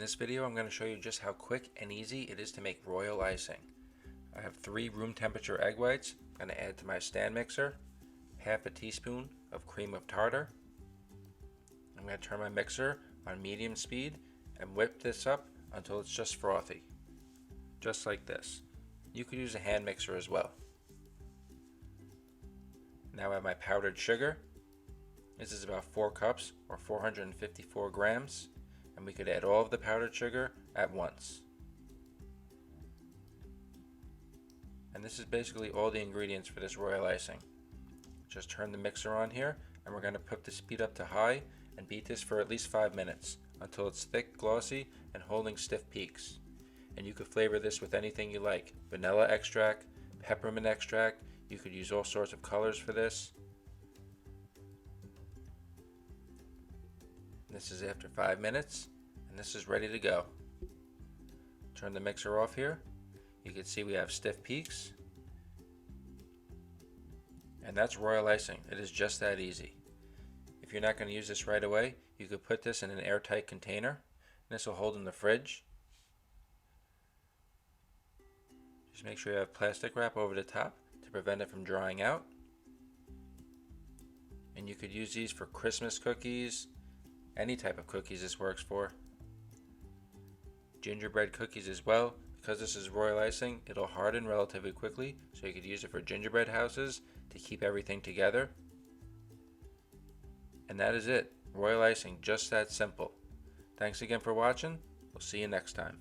this video, I'm going to show you just how quick and easy it is to make royal icing. I have 3 room temperature egg whites. I'm going to add to my stand mixer half a teaspoon of cream of tartar. I'm going to turn my mixer on medium speed and whip this up until it's just frothy, just like this. You could use a hand mixer as well. Now I have my powdered sugar. This is about 4 cups or 454 grams, and we could add all of the powdered sugar at once. And this is basically all the ingredients for this royal icing. Just turn the mixer on here, and we're going to put the speed up to high and beat this for at least 5 minutes until it's thick, glossy, and holding stiff peaks. And you could flavor this with anything you like. Vanilla extract, peppermint extract, you could use all sorts of colors for this. This is after 5 minutes, and this is ready to go. Turn the mixer off here. You can see we have stiff peaks. And that's royal icing. It is just that easy. If you're not going to use this right away, you could put this in an airtight container. This will hold in the fridge. Just make sure you have plastic wrap over the top to prevent it from drying out. And you could use these for Christmas cookies, any type of cookies this works for. Gingerbread cookies as well. Because this is royal icing, it'll harden relatively quickly, so you could use it for gingerbread houses to keep everything together. And that is it. Royal icing, just that simple. Thanks again for watching. We'll see you next time.